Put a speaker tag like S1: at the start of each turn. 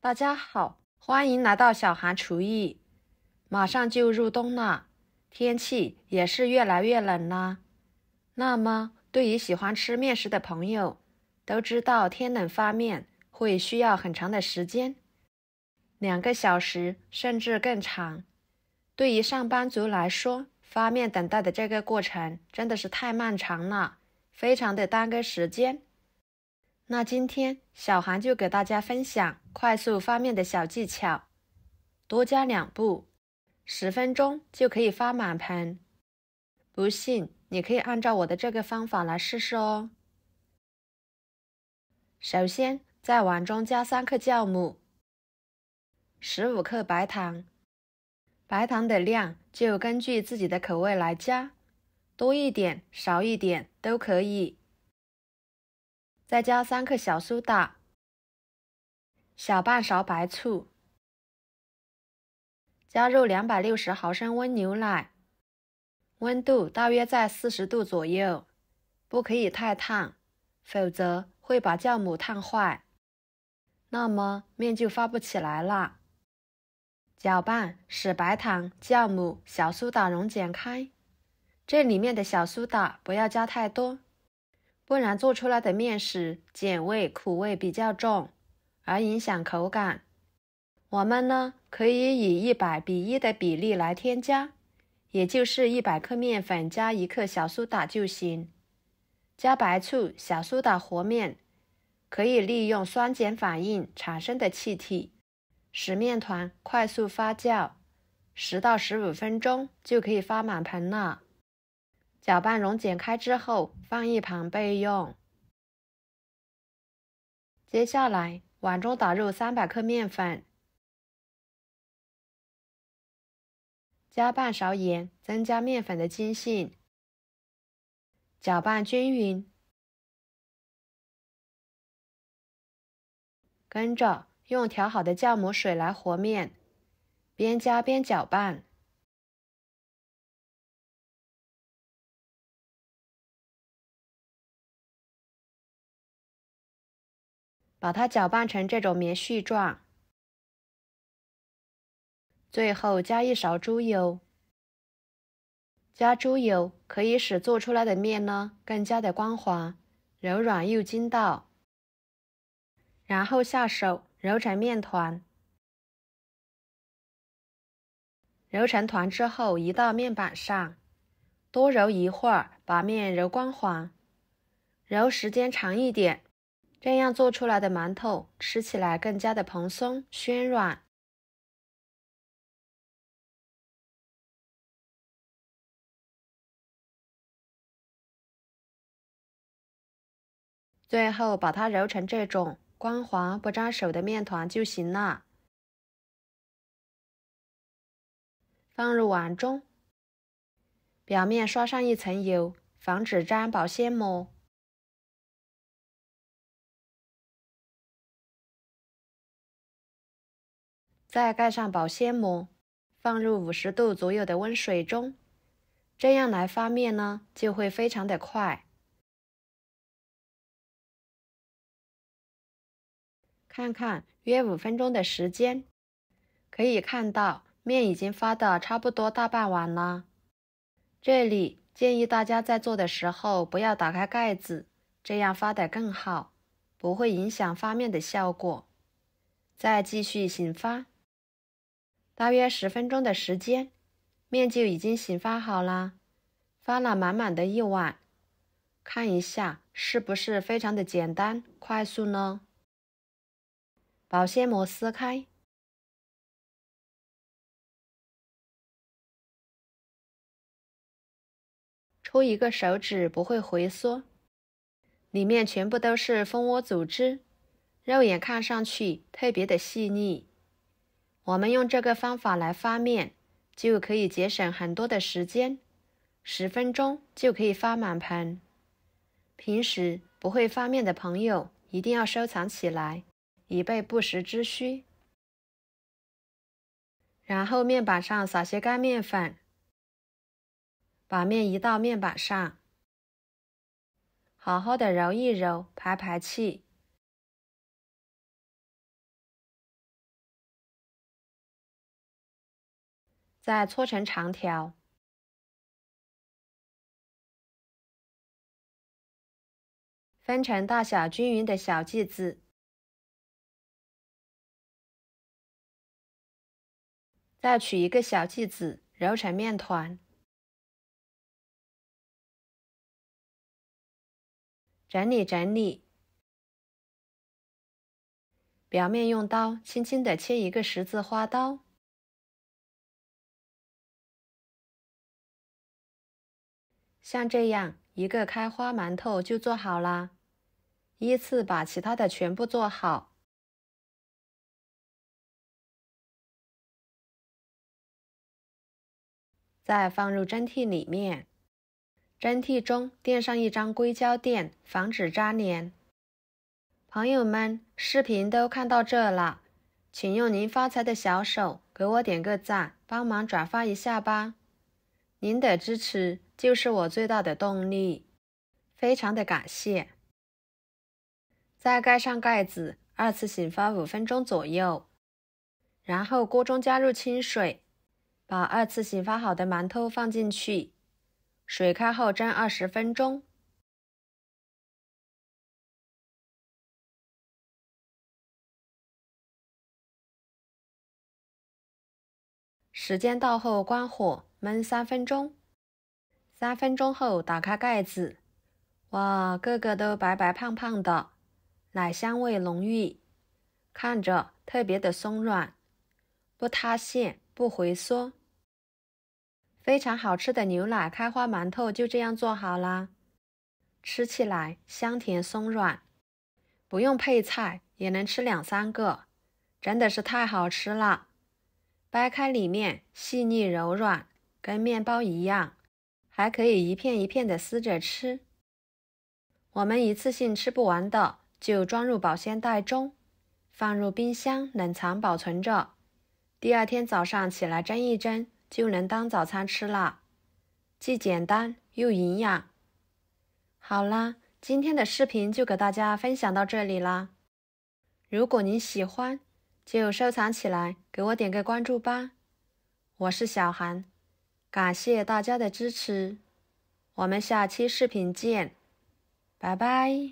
S1: 大家好，欢迎来到小韩厨艺。马上就入冬了，天气也是越来越冷啦。那么，对于喜欢吃面食的朋友，都知道天冷发面会需要很长的时间，2个小时甚至更长。对于上班族来说，发面等待的这个过程真的是太漫长了，非常的耽搁时间。那今天小韩就给大家分享快速发面的小技巧，多加2步，10分钟就可以发满盆。不信你可以按照我的这个方法来试试哦。首先在碗中加3克酵母，15克白糖，白糖的量就根据自己的口味来加，多一点少一点都可以。再加3克小苏打，小半勺白醋，加入260毫升温牛奶，温度大约在40度左右，不可以太烫，否则会把酵母烫坏，那么面就发不起来了。搅拌使白糖、酵母、小苏打溶解开，这里面的小苏打不要加太多，不然做出来的面食碱味、苦味比较重，而影响口感。我们呢，可以以100:1的比例来添加，也就是100克面粉加1克小苏打就行。加白醋、小苏打和面，可以利用酸碱反应产生的气体，使面团快速发酵，10到15分钟就可以发满盆了。搅拌溶解开之后，放一旁备用。接下来，碗中打入300克面粉，加半勺盐，增加面粉的筋性，搅拌均匀。跟着用调好的酵母水来和面，边加边搅拌。把它搅拌成这种棉絮状。最后加1勺猪油。加猪油可以使做出来的面呢更加的光滑、柔软又筋道。然后下手揉成面团。揉成团之后移到面板上，多揉一会儿，把面揉光滑。揉时间长一点，这样做出来的馒头吃起来更加的蓬松暄软。最后把它揉成这种光滑不粘手的面团就行了。放入碗中，表面刷上一层油，防止粘保鲜膜。再盖上保鲜膜，放入50度左右的温水中，这样来发面呢，就会非常的快。看看约5分钟的时间，可以看到面已经发的差不多大半碗了。这里建议大家在做的时候不要打开盖子，这样发得更好，不会影响发面的效果。再继续醒发，大约10分钟的时间，面就已经醒发好了，发了满满的一碗。看一下是不是非常的简单快速呢？保鲜膜撕开，戳一个手指不会回缩，里面全部都是蜂窝组织，肉眼看上去特别的细腻。我们用这个方法来发面，就可以节省很多的时间，10分钟就可以发满盆。平时不会发面的朋友一定要收藏起来，以备不时之需。然后面板上撒些干面粉，把面移到面板上，好好的揉一揉，排排气。再搓成长条，分成大小均匀的小剂子，再取一个小剂子揉成面团，整理整理，表面用刀轻轻地切一个十字花刀，像这样一个开花馒头就做好啦。依次把其他的全部做好，再放入蒸屉里面。蒸屉中垫上一张硅胶垫，防止粘连。朋友们，视频都看到这了，请用您发财的小手给我点个赞，帮忙转发一下吧。您的支持就是我最大的动力，非常的感谢。再盖上盖子，二次醒发5分钟左右，然后锅中加入清水，把二次醒发好的馒头放进去，水开后蒸20分钟。时间到后关火焖3分钟，3分钟后打开盖子，哇，个个都白白胖胖的，奶香味浓郁，看着特别的松软，不塌陷，不回缩。非常好吃的牛奶开花馒头就这样做好啦，吃起来香甜松软，不用配菜也能吃2、3个，真的是太好吃了。掰开里面细腻柔软，跟面包一样，还可以一片一片的撕着吃。我们一次性吃不完的，就装入保鲜袋中，放入冰箱冷藏保存着。第2天早上起来蒸一蒸，就能当早餐吃了，既简单又营养。好啦，今天的视频就给大家分享到这里啦。如果您喜欢，就收藏起来，给我点个关注吧。我是小韩，感谢大家的支持，我们下期视频见，拜拜。